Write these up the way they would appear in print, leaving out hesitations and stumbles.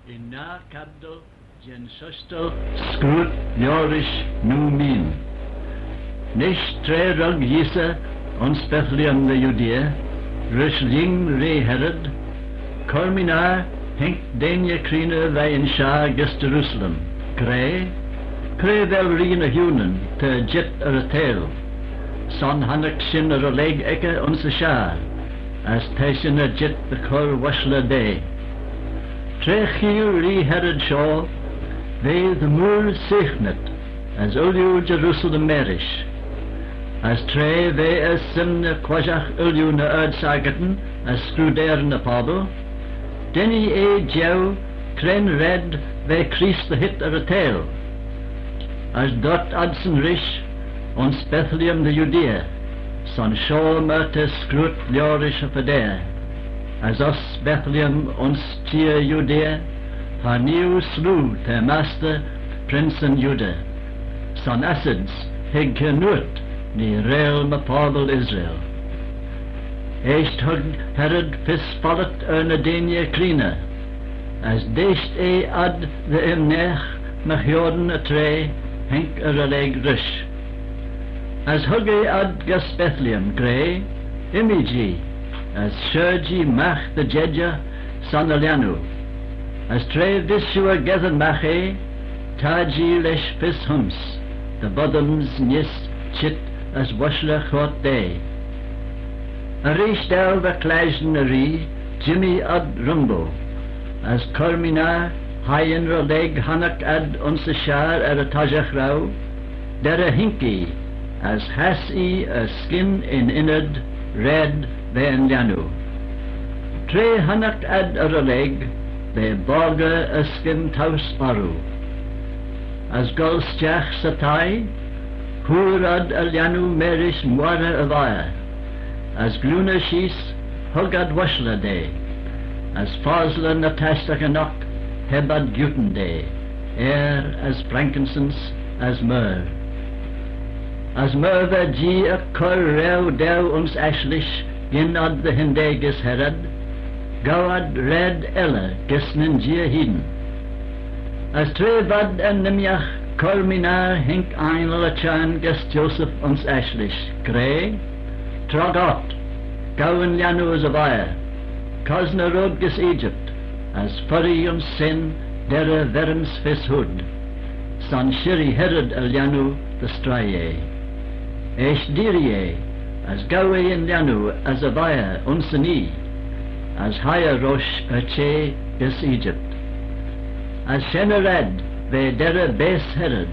In na cabdal gen sustal scrut leorish nu min. Nish tre rug yisa ons Bethlehem the Judea, rish ling re Herod, cormina henk denia crina vai in Shah gus Jerusalem, cre vel rina hunan te jet a tail, son hannak shin a leg eke ons a Shah, as tashin a jet the cor washla day. Tre chiel re Herod Shaw, they the moor seichnet, as ulju Jerusalem merish. As tre they as simne quajach ulju na urdsagaten, as scruder na pado, denny jou, kren red, they crease the hit a tail. As dot adsen rish, ons Bethlehem the Judea, son Shaw merte scrut leorish of a day. As us Bethlehem ons tia Judea, ha new slew te master Prince and Judah. Son acids hig kenut ni real mapodel Israel. Echt hug Herod fis fallet ernadenia crina, as deist ad the imnech mach Jordan a tre henk a leg rish. As hug ad gus Bethlehem grey, imiji, as Sherji mach the Jedja son Elianu, as tre visua gethen mache, taji lesh fis hums, the bottoms nis chit as washla chot day. A rish del the klajen a ri, Jimmy ad rumbo, as cormina hayen ro leg hanak ad unsa shar a tajach rau, der a hinky, as has-e a skin in inard, red, ben lianu. Tre hanak ad a leg, be borga a skin taus paru. As golstjach satai, hurad a lianu merish mwara avaya. As gluna shis, hugad washla day. As fazla natashta kanok, hebad guten day. As frankincense, as myrrh. As myrva ji a kor reu deu uns ashlish, gin ad the hindegus Herod, goad red ella gisnin gia heden. As trevad en nimjach kormina hink einel a chan gus Joseph uns ashlish, grey, trogot, gowan lianu as a vaya, cosna road gus Egypt, as furry uns sin, dera verens fis hood, son shiri Herod a lianu the straye. Esh dirie, as gawe in lianu as a vaya unsani, as haya rosh a che gus Egypt. As shenared ve dera bes Herod,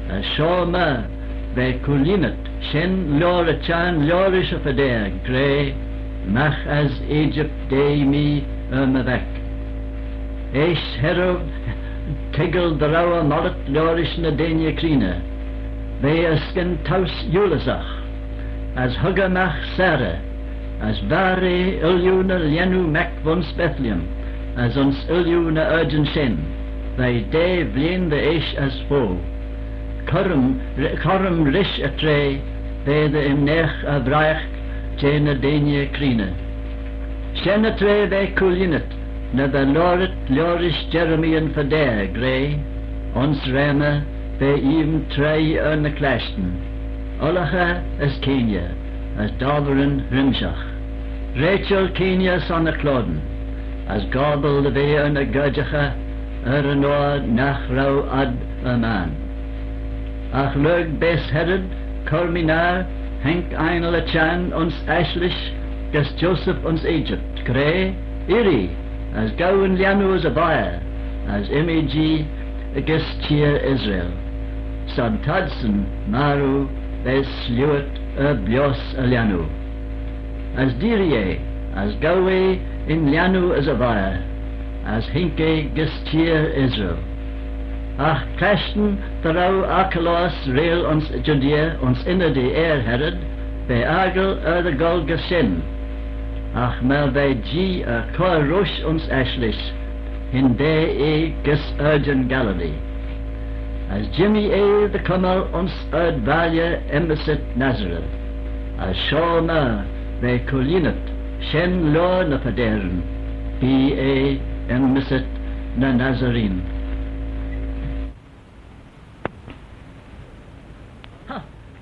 as shoma ve kulinet shen lor a chan lorish of a dare grey, mach as Egypt day me mavek. Esh herod tiggle the rawa mollet lorish na denia krina, ve a skin taus yulasach, as hugamach Sarah, as vare iljuna lienu mek vons Bethlehem, as ons iljuna urgen shen, they de vlien the ish as fo. Corum rish a tre, they the imnech a braich, jena denia krina. Shen a tre they kulinet, na the lorit lorish Jeremian fadere grey, ons rema, they even tray on the clashton. Olacha as Kenya, as Doverin Rimshach. Rachel Kenya son a Cloden, as Gobble the Vea on a Gurjacha, Eranoa Nachrau ad a man. Ach lug bes Herod, Corminar, Henk einel a chan uns Ashlish, gus Joseph uns Egypt, Grey, Iri, as Gowan Lianu as a buyer, as Imagi, gus Cheer Israel. Son Tadson, Maru, Bes Lewit, Bios a Lianu. As Dirie, as Gawe in Lianu as a buyer, as Hinke gus Cheer Israel. Ach Clashton, Tharau Arkelos, Rail ons Judea, ons inner de Herod, be Agel the Gol Gashen. Ach mer be G Kor Rosh ons Ashlish, in de gus Urgen Galilee. As Jimmy the Kummel ons Valja Embassy Nazareth, as Shawma be Kulinet, Shen Lor na Paderen, B.A. Embassy the Nazarene.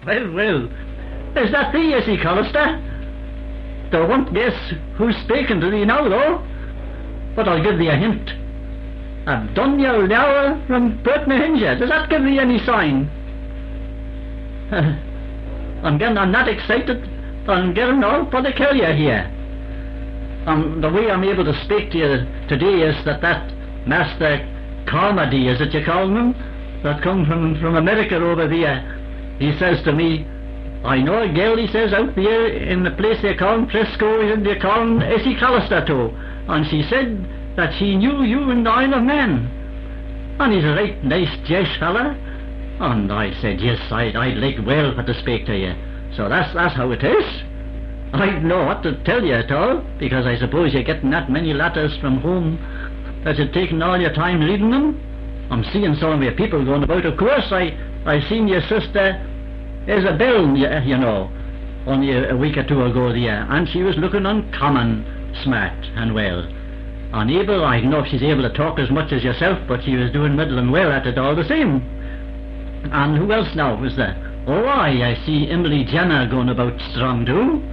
Well, is that thee, is he, Collister? Thou won't guess who's speaking to thee now, though. But I'll give thee a hint. I've done your leabhar from Pertnahinja. Does that give thee any sign? I'm not excited. I'm getting all for the carrier here. The way I'm able to speak to you today is that Master Carmody, is it you call him, that come from America over there, he says to me, I know a girl, he says, out there in the place they call Frisco, and they call him Essie Callister too, and she said that she knew you in the Isle of Man, and he's a right nice Jesh fella. And I said, yes, I'd like well for to speak to you. So that's how it is. I don't know what to tell you at all, because I suppose you're getting that many letters from home that you've taken all your time reading them. I'm seeing some of your people going about. Of course, I seen your sister Isabel, you know, only a week or two ago there, and she was looking uncommon smart and well. And Abel, I don't know if she's able to talk as much as yourself, but she was doing middling well at it all the same. And who else now was there? Oh, I see Emily Jenner going about strong too.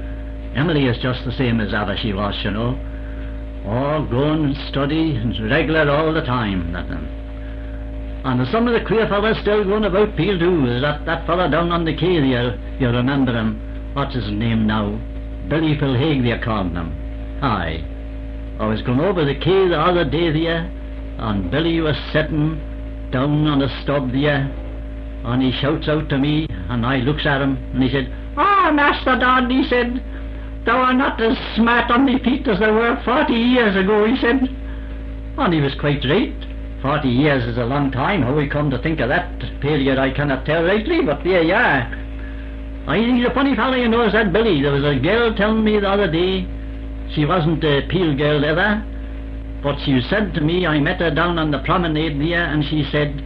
Emily is just the same as ever she was, you know. Oh, going and study and regular all the time, nothing. And there's some of the queer fellas still going about Peel too. There's that fella down on the quay there, you remember him. What's his name now? Billy Philhaig, they're calling him. Aye. I was going over the quay the other day there, and Billy was sitting down on a stub there, and he shouts out to me, and I looks at him, and he said, "Ah, Master Dodd," he said, "thou art not as smart on thy feet as thou were 40 years ago," he said. And he was quite right. 40 years is a long time. How we come to think of that period I cannot tell rightly, but there you are. I think he's a funny fellow, you know, is that Billy. There was a girl telling me the other day, she wasn't a Peel girl ever, but she said to me, I met her down on the promenade there, and she said,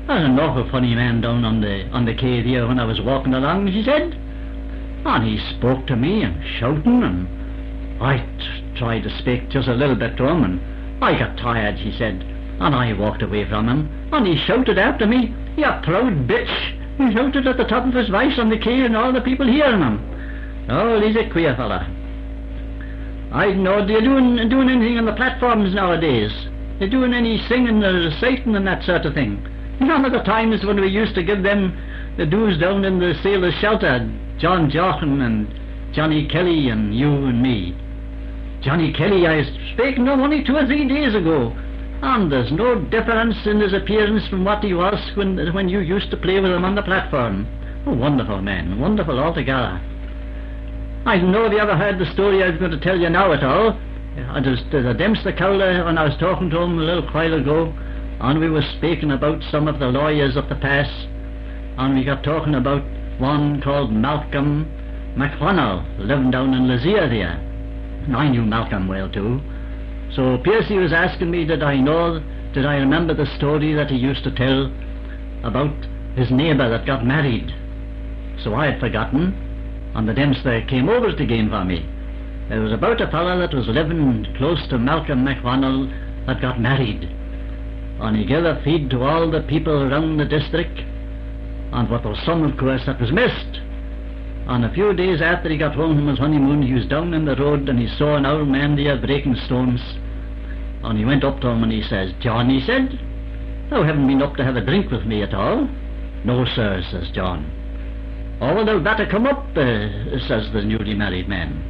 "There's an awful funny man down on the quay there when I was walking along," she said. And he spoke to me and shouting, and I tried to speak just a little bit to him, and I got tired, she said, and I walked away from him, and he shouted after me, "You proud bitch!" He shouted at the top of his voice on the quay, and all the people hearing him. Oh, he's a queer fella. I don't know, are you doing anything on the platforms nowadays? You doing any singing or reciting and that sort of thing? You know, the times when we used to give them the dues down in the sailors' shelter, John Jochen and Johnny Kelly and you and me. Johnny Kelly I was speaking of only 2 or 3 days ago, and there's no difference in his appearance from what he was when you used to play with him on the platform. A wonderful man, wonderful altogether. I don't know if you ever heard the story I was going to tell you now at all. There's a Dempster Cowler when I was talking to him a little while ago, and we were speaking about some of the lawyers of the past, and we got talking about one called Malcolm McFonnell, living down in Lazier there. And I knew Malcolm well too. So Piercy was asking me, did I remember the story that he used to tell about his neighbour that got married. So I had forgotten, and the Dempster came over it again for me. It was about a fella that was living close to Malcolm McFonnell that got married, and he gave a feed to all the people around the district, and what was some, of course, that was missed. And a few days after he got home from his honeymoon, he was down in the road, and he saw an old man there breaking stones, and he went up to him and he says, "John," he said, "thou haven't been up to have a drink with me at all?" "No, sir," says John. "Oh, well, thou better come up," says the newly married man.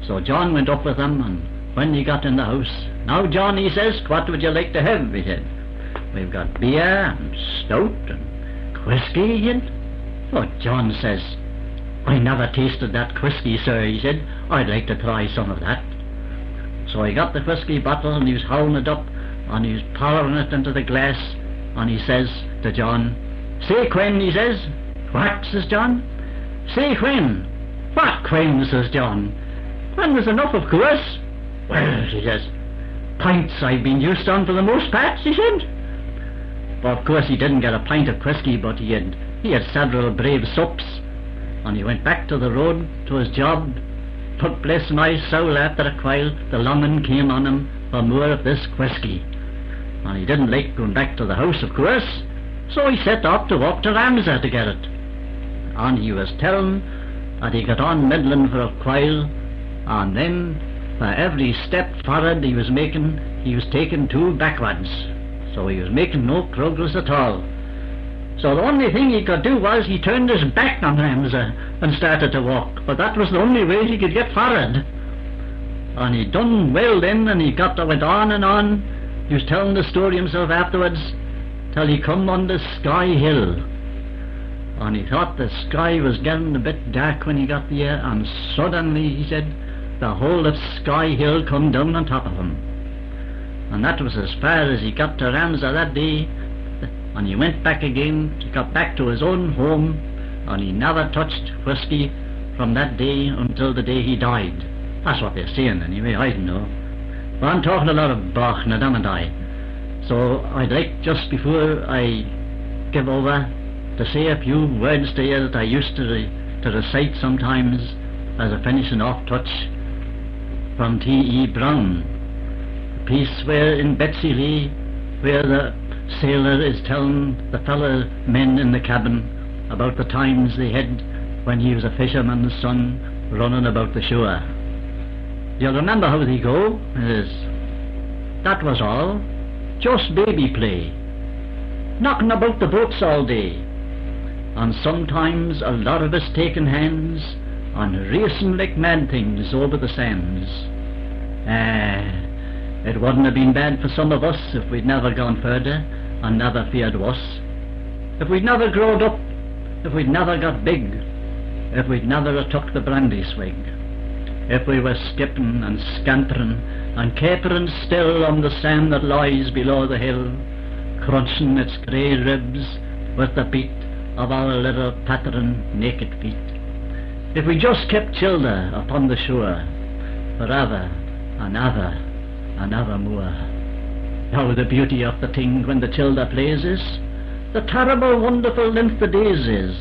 So John went up with him, and when he got in the house, "Now, John," he says, "what would you like to have?" he said. "We've got beer and stout and whiskey," he said. Oh, John says, "I never tasted that whiskey, sir," he said. "I'd like to try some of that." So he got the whiskey bottle, and he was hauling it up, and he was pouring it into the glass, and he says to John, "Say when," he says. "What?" says John. "Say when." "What when?" says John. "When there's enough, of course." "Well," he says, "pints I've been used on for the most part," he said. But of course he didn't get a pint of whiskey, but he had several brave sups, and he went back to the road to his job. But bless my soul, after a while the longing came on him for more of this whiskey. and he didn't like going back to the house, of course, so he set off to walk to Ramsey to get it. And he was telling that he got on middling for a while, and then for every step forward he was making, he was taking 2 backwards, so he was making no progress at all. So the only thing he could do was he turned his back on Ramsey and started to walk, but that was the only way he could get forward. And he done well then, and he went on and on. He was telling the story himself afterwards, till he come on the Sky Hill. And he thought the sky was getting a bit dark when he got there, and suddenly, he said, the whole of Sky Hill come down on top of him. And that was as far as he got to Ramsey that day, and he went back again, he got back to his own home, and he never touched whisky from that day until the day he died. That's what they're saying anyway, I don't know. But I'm talking a lot of Bach now, don't I? So I'd like, just before I give over, to say a few words to you that I used to recite sometimes as a finishing off touch from T.E. Brown. A piece where in Betsy Lee, where the sailor is telling the fellow men in the cabin about the times they had when he was a fisherman's son running about the shore. You'll remember how they go. It is, that was all, just baby play, knocking about the boats all day, and sometimes a lot of us taking hands and racing like mad things over the sands. It wouldn't have been bad for some of us if we'd never gone further and never feared worse, if we'd never growed up, if we'd never got big, if we'd never took the brandy swig, if we were skipping and scampering and capering still on the sand that lies below the hill, crunching its grey ribs with the beat of our little pattering naked feet, if we just kept childer upon the shore forever and ever and evermore. How the beauty of the thing when the childer plays is, the terrible wonderful length the days is.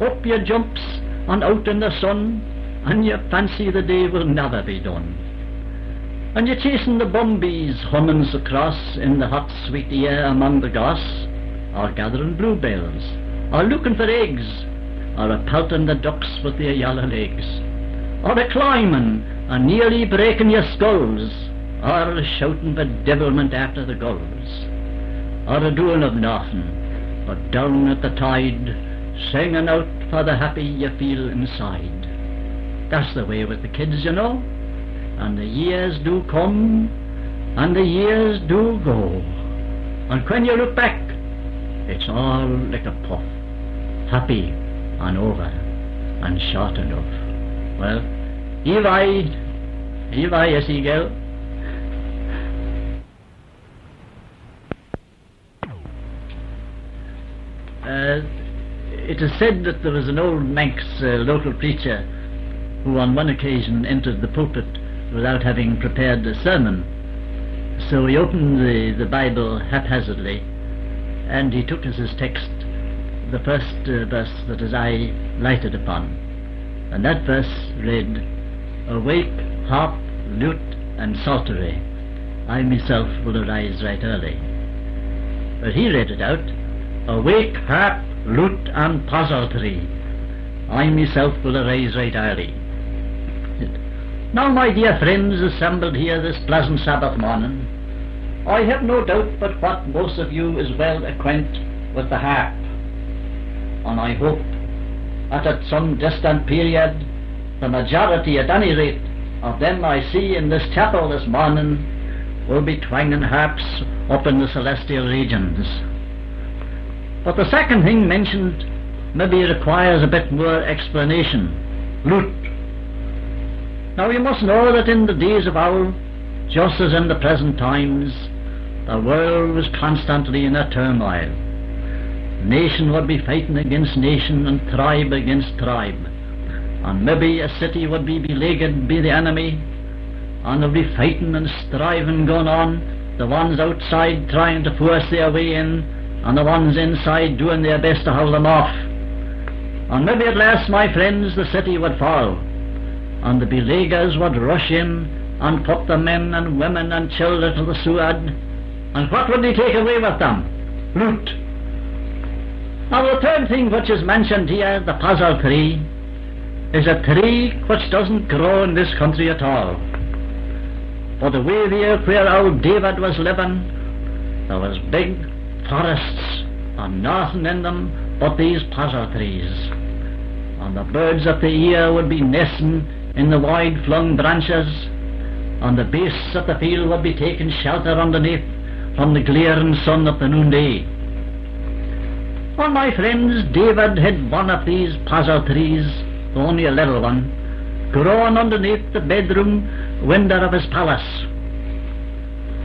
Up you jumps and out in the sun, and you fancy the day will never be done. And you're chasing the bumbees hummings across in the hot sweet air among the goss, or gathering bluebells, or looking for eggs, or a pelting the ducks with their yellow legs, or a climbing and nearly breaking your skulls, or a shouting bedevilment after the gulls, or a doing of nothing but down at the tide, singing out for the happy you feel inside. That's the way with the kids, you know, and the years do come and the years do go, and when you look back, it's all like a puff, happy and over and short enough. Well, Eva, yes, girl. It is said that there was an old Manx local preacher who on one occasion entered the pulpit without having prepared a sermon. So he opened the Bible haphazardly, and he took as his text the first verse that his eye lighted upon. And that verse read, "Awake, harp, lute and psaltery, I myself will arise right early." But he read it out, "Awake, harp, lute and psaltery, I myself will arise right early." Now, my dear friends assembled here this pleasant Sabbath morning, I have no doubt but what most of you is well acquainted with the harp, and I hope that at some distant period the majority, at any rate, of them I see in this chapel this morning will be twanging harps up in the celestial regions. But the second thing mentioned maybe requires a bit more explanation. Lute. Now you must know that in the days of old, just as in the present times, the world was constantly in a turmoil. Nation would be fighting against nation and tribe against tribe, and maybe a city would be beleaguered by the enemy, and there'd be fighting and striving going on, the ones outside trying to force their way in, and the ones inside doing their best to hold them off. And maybe at last, my friends, the city would fall, and the beleaguers would rush in and put the men and women and children to the sword, And what would they take away with them? Loot. Now the third thing which is mentioned here, the puzzle tree, is a tree which doesn't grow in this country at all. But the way there where old David was living, there was big forests and nothing in them but these puzzle trees. And the birds of the air would be nesting in the wide flung branches, and the beasts of the field would be taking shelter underneath from the glaring sun of the noonday. Well, my friends, David had one of these puzzle trees, only a little one, growing underneath the bedroom window of his palace.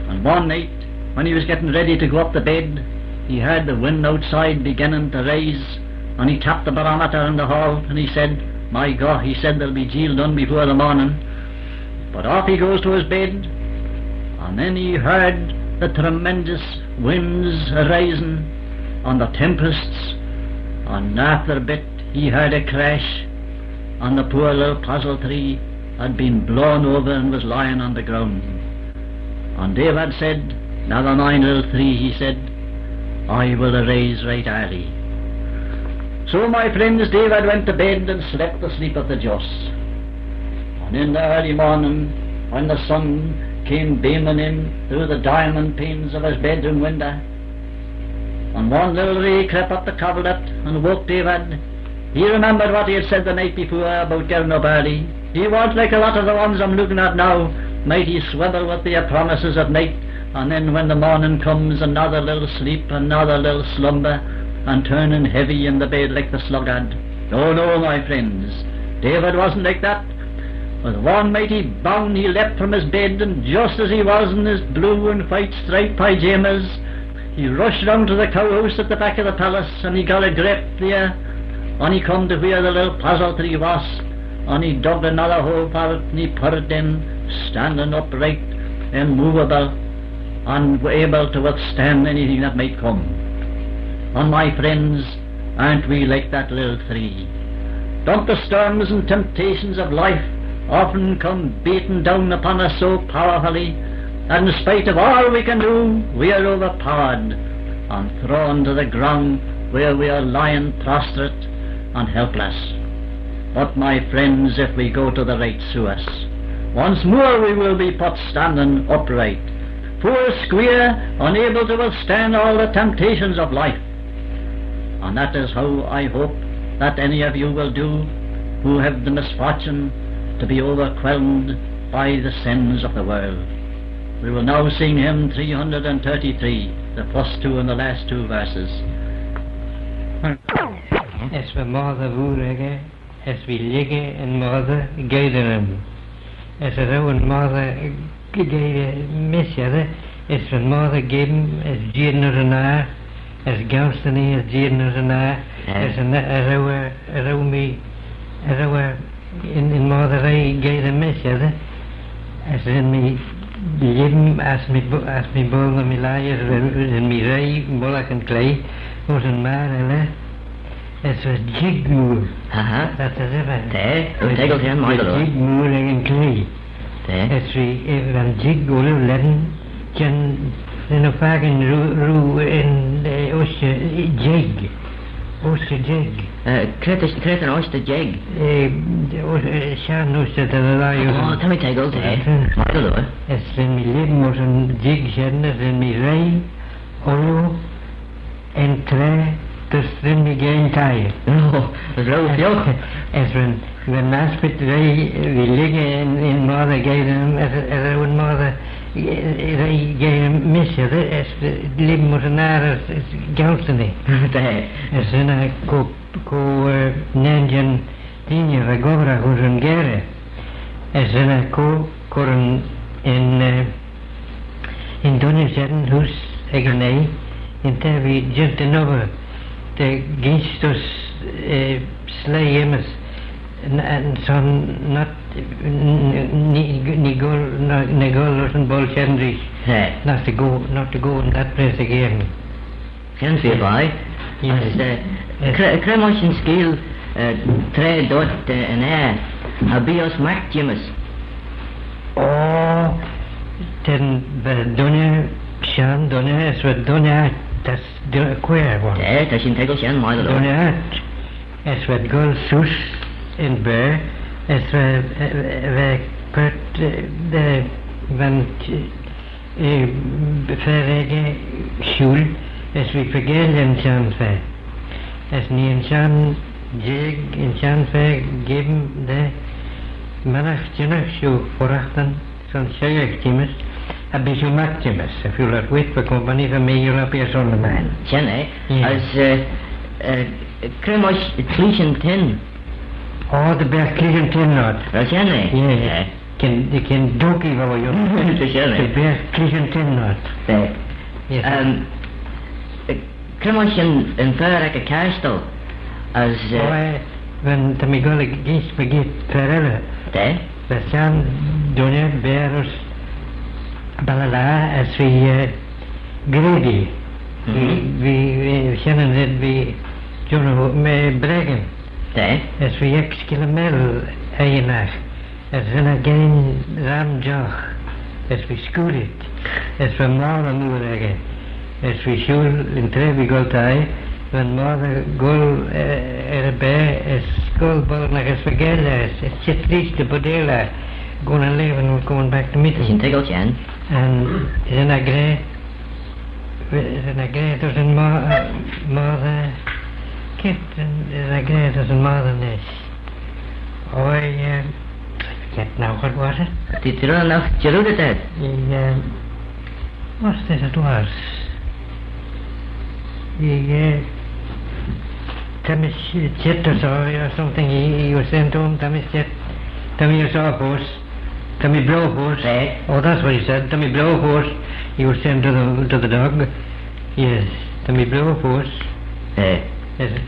And one night, when he was getting ready to go up to bed, he heard the wind outside beginning to rise, and he tapped the barometer in the hall, and he said, "My God," he said, "there'll be jail done before the morning." But off he goes to his bed, and then he heard the tremendous winds arising, and the tempests, and after a bit he heard a crash, and the poor little puzzle tree had been blown over and was lying on the ground. And David said, "Never mind, little tree," he said, "I will arise right early." So, my friends, David went to bed and slept the sleep of the just. And in the early morning, when the sun came beaming in through the diamond panes of his bedroom window, and one little ray crept up the coverlet and woke David, he remembered what he had said the night before about getting up early. He wasn't like a lot of the ones I'm looking at now, mighty swivel with their promises at night, and then when the morning comes, another little sleep, another little slumber, and turning heavy in the bed like the sluggard. Oh no, my friends, David wasn't like that. With one mighty bound he leapt from his bed, and just as he was in his blue and white striped pyjamas, he rushed round to the cowhouse at the back of the palace, and he got a grip there, and he come to where the little puzzle tree was, and he dug another hole for it, and he put it in, standing upright, immovable, and able to withstand anything that might come. And my friends, aren't we like that little tree? Don't the storms and temptations of life often come beating down upon us so powerfully that in spite of all we can do, we are overpowered and thrown to the ground where we are lying prostrate and helpless. But my friends, if we go to the right source, once more we will be put standing upright, four square, unable to withstand all the temptations of life. And that is how I hope that any of you will do who have the misfortune to be overwhelmed by the sins of the world. We will now sing hymn 333, the first two and the last two verses. As we mother woerige, as we liggen en mother geideren. As a rowan mother geide misjade, as we mother geben, as jiedner as gaustani, as jiedner as a rowy in mother geide misjade, as in me leven, as me bogen me laaier, in me rij, bolak en klei, was een maar as was jigmoer. Dat is even. Hoe tegelt hij mooi door? Jigmoer en klei. As we van jig olef ledden, kan nog vaak in roe in de oostje jig. Oostje jig. Kret een oostje jig. Sjaan oostje dat er daar. Oh, dat me tegelt hij. Mooi door. As in mijn leven was een jig zetten, as in mijn rij, olo en trei. Dus then we geen taaien. Oh, dat is wel veel. Als we naast met we liggen in mother geven, als een mother geven missen, als het leven moet naar het gelden niet. Als een ko nenjen tienje van gora hoe zo'n gere. Als een koren in donje zetten huis eigen nee, in ter we just over. De ginstos sleiemers en zo'n not negolos en bolchendries. Not to go in that place again. Geen veel bij. Kremels in skill tre dot en habios mactimus. Oh, ten donne Sean Donia is what Donia that's the queer one. Ta sin tegel Sean mai lo. Donia is what goal sus in bear is we put the van verrege schul is we vergel in Sean fe. As nie in Sean jig in Sean fe geben de manach jinach shu vorachten son scheuig times. A beetje maximus, if you like wit for company for me, you'll appear on the man. Sean as cremos clichen tin. Oh, the best clean tin knot. Sean Yeah. Can doki over you. The best clean tin knot. Yes. Cremos in Ferrek a castle as when the Miguel against Begit Ferrella. The San Donia Bears Ballaugh as we greedy. We Shannon did we Jono me bregen. As we exclamel Ayenach. As when again Ramjoch. As we school it. As from Mara Murege. As we shul in Trevi Goltai. When Mother Gol Erbe as school born as we get it's just least the Bodela. Going to live and we're going back to meet sin tegel Sean. And then I agree there's in more kit and I agree there's in more than this. Oh, I forget now what was it? Did you run off Jerusalem? What's this it was? Thomas Chet or so or something he was sent home, Thomas Chet. Tommy saw a horse. Tommy blow a horse. Oh, that's what he said. Tommy blow a horse. He was sent to the dog. Yes. Tommy blow a horse. Yes.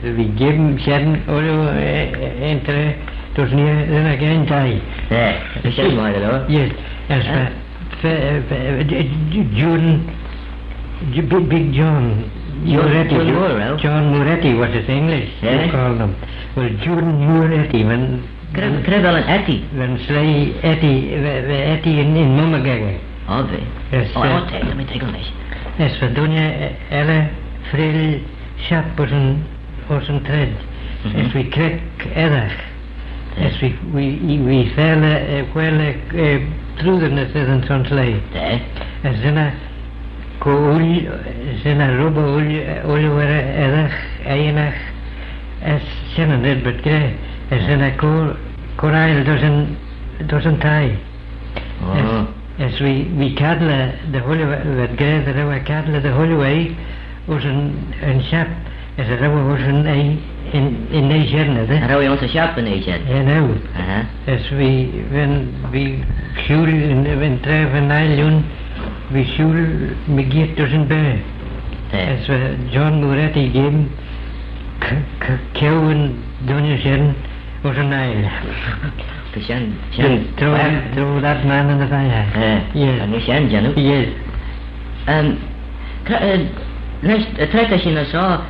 We give him Shannon enter those near then again die. The Shannon might have. Yes. As June Big John John Moretti was his English. You call them. Well, June Moretti when Krevel en Etty. When Slay Etty in Mummagagwe. Oh, we. Yes. Oh, I'll take them. Yes, for Donia Elle Frill Shap was een thread. As we crack Edach. As we fell well through the and son Slay. As Zena Zena Ruba Oliver Edach Ayenach as Shannon did, but Grey. As in a corail doesn't tie. As we cadle the whole way, that grey the river cadle the whole way was in shop as a river was in nation. How we also shop in nation. Yeah, no. As when we shul in Trev and Island, we shul McGee doesn't bear. As John Moretti gave Kew and Donia Shen. Was a Nile. Throw that man in the fire. Yes. And Shan Janu? Yes. Next, Trekashin saw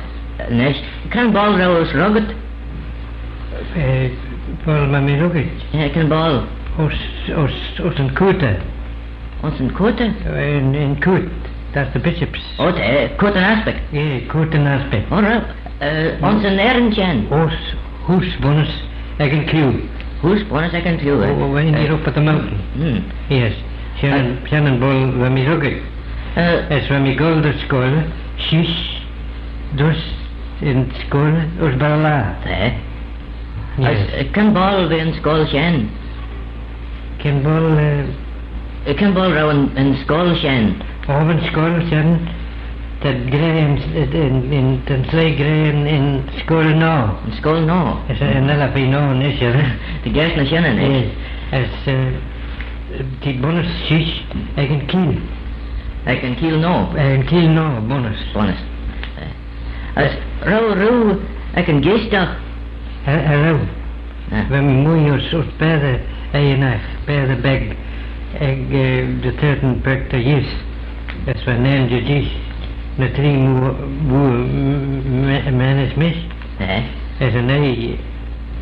next. Can ball rows rugged? Paul Mammy Rugged. Yeah, can ball. Os in Kuta. Os in Kuta? In Kut. That's the bishops. Oh, Kut and Aspect. Yeah, Kut and Aspect. All right. Ons in Erenchen. Who's bonus? I can clue. Who's bonus I can clue? When you're up at the mountain. Yes. Shannon Bull, when we look at as when we go to school, shish, dus in school, was Ballaugh. Yes. Can ball in school, Shan? Can ball round in school, Shan? Oh, in school, Shan. That grey in Slay grey in school no. In school no. As another be known is the gas na Shannon is. As the bonus shish I can kill. I can kill no. I can kill no bonus. Bonus. As row I can guess that. Hello. When we move your sort bear the bag the certain back to use. That's when name the dish. The three man is miss. As an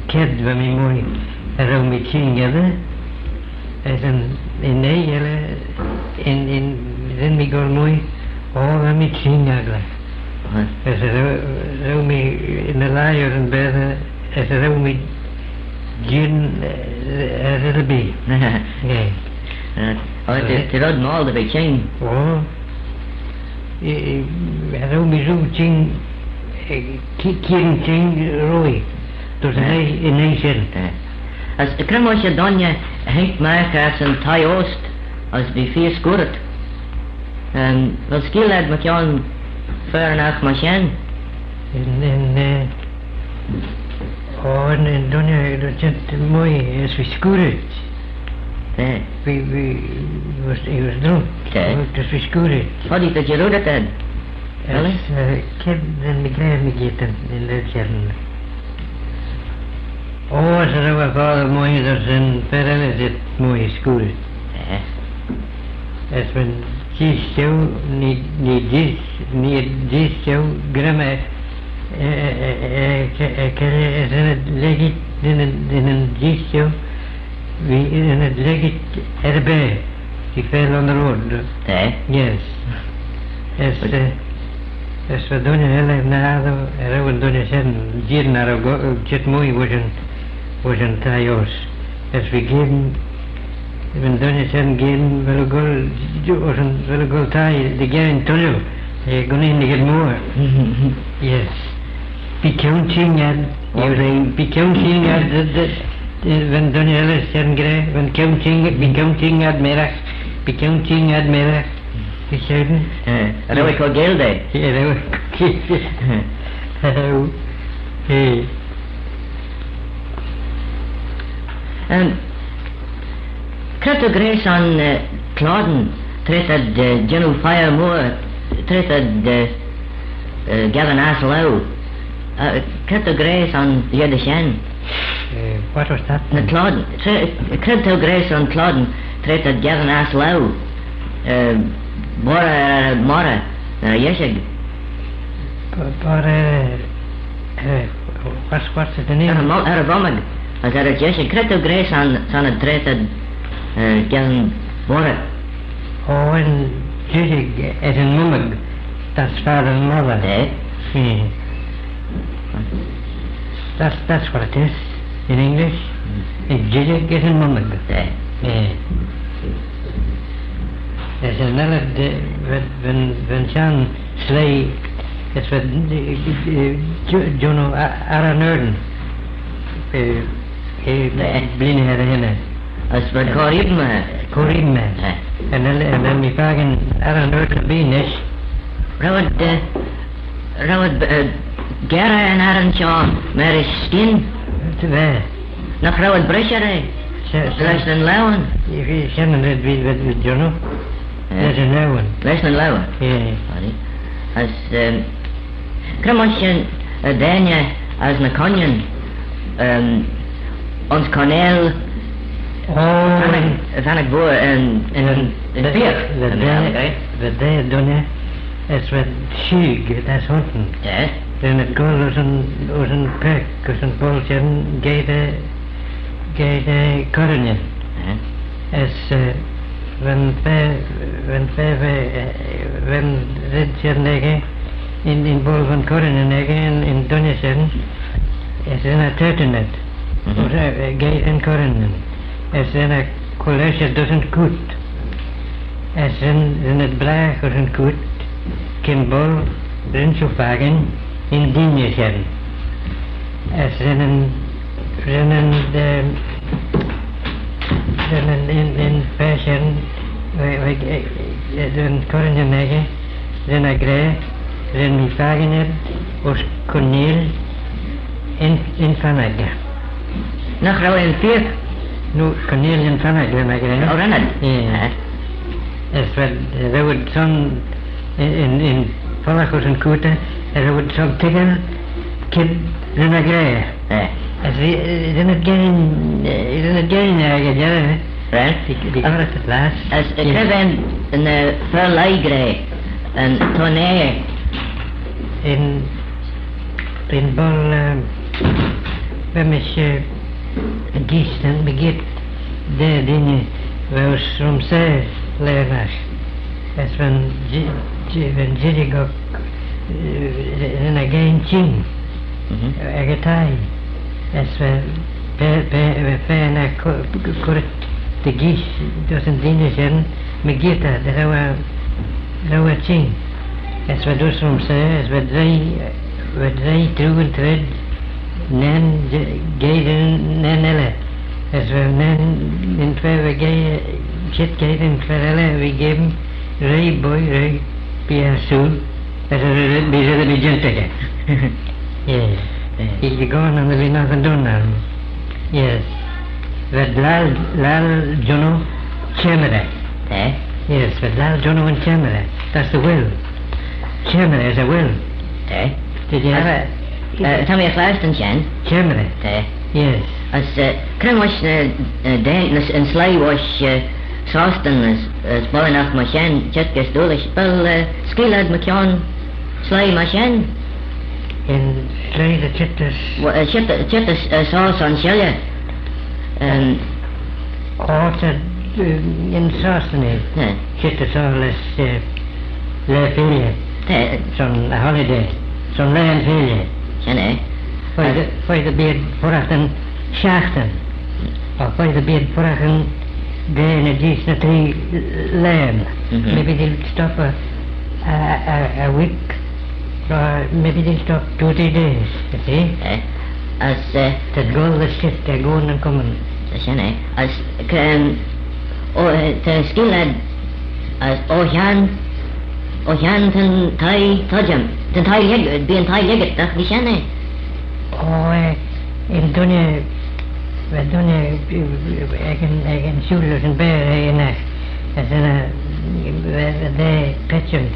kid when we move around me together. As in then we go move Oh, I'm eating agla. As a me in the liar and better, as a me gin as it'll be. Yeah. Ty rod mál de bheith ting. Oh, as a me zoom ting, kicking ting roy. There's a nation. As de cremo se donje hengt maak as een thai oost, as by Bishopscourt. Wel skill had met Jan ver nach machine. En dan dat het mooi is gescoord. He was drunk. Dus we scored. Wat is dat je rood had? Ik heb een begrijp me gegeten in de kern. Oh, ze hebben wel mooi dat zijn verder is het mooi scoord. Als men kies zo niet zo grammar kan het leggen in een kies zo wie in het leggen erbij. Die veel on the road. Yes. As we doen heel erg na er we doen zijn hier naar het mooi was een tajos. As we geven we doen zijn geven willen go taj de geven tollo. Je gaan in de more. Yes. Picounting had picounting had when doen heel zijn gre when counting had merach picounting had merach. Gescheiden? Rauwe ko gelde. Ja, rauwe ko Hallo. Hey. Krijgt grace aan Clauden, treedt dat General Fire Moore, treedt dat Gavin Aslow. Krijgt grace aan Jede Shen. Wat was dat? Clauden, krijgt grace aan Clauden, treedt dat Gavin Aslow. Mora, Jeshig. What's the name? Vomig. Als het Jeshig, krijgt grace aan het treedt dat Gavin Mora. Oh, en Jeshig is een mummig. That's father and mother. That's what it is in English. And Jeshig is een mummig. There's another, when John Slay, it's with Jono Aranurden. Blin had a hinne. As wat Corridme. And then we fagen Aranurden Beanish. Rawad Gera en Arantjaw, maar is skin. Waar? Nog rawad Breshere. Leslie Lowen. Je kennen het with Jono. There's a new one. Leslie Lowen. Yeah. As Kremosje Danje as na Conjan. Ons Cornel. Van ik boer en de bier. The day done is with Shig, that's hunting. Then it goes was een peck, was een poltje gate Corinne. As when Red in Bol van Corinne in Donjesen, is in a turtinet. Gate in Corinne. As in a college doesn't coot. As in het blaag doesn't coot. Kim Bol, Rinsofagen in Dinjesen. As in in fashion, den Corinne nege, den agré, den mi fagenet, os Cornel in Fanagga. Nog rouw in vier? Nu, Cornel in Fanagga, agré. Oh, Renat? Ja. Es werd, would some in Polachos en Koete, would some tiggen, kid, den agré. As isn't it getting there, Right? Die gaat het laatst. As ik heb een verleigre, een toneel. In Bol, we missen gisten begint de dingen, we ons soms leren. as when Jiri go in a game ching, a gatai, as when Pena Kurt the geese doesn't dinner, Megita, the Rawa ching, as we do some say, as we dry through and thread, Nan Gaiden Nanella, as we Nan in favor gay. Chit gate in Ferrella, we gave him Ray Boy, Ray Pia Soul, as a be gentle. Yes, he gone and there'll be nothing done now. Yes, but Lal Jono Chamera. Eh? Yes, but Lal Jono and Chamera, that's the will. Chamera is a will. Eh? Did you have a. Tell me a last and Jan. Chamera. Eh? Yes. As Krim was Dane and Sly was Soston as Ballaugh Machan, Jetgas Dolish, Bill Skilad Machan, Sly Machan. In Sly the Chittas sauce on Shelia. And. Orchard in Soston. Chittas all this Le Filia. Some holiday. Some land filia. Shanna. For the beard Porachen Shachten. Or for the beard Porachen. Then a decent land. Maybe they'll stop a week, or maybe they'll stop 2 or 3 days. You see? As that go the shit, they're going and coming. As can the skill lad as Ohan ten Thai Tajam, ten Thai leg, being Thai legged, that's the Shane. In Dunya. Well, don't I can shoot it and bear as in a they petchant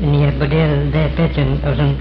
in the but they petchant wasn't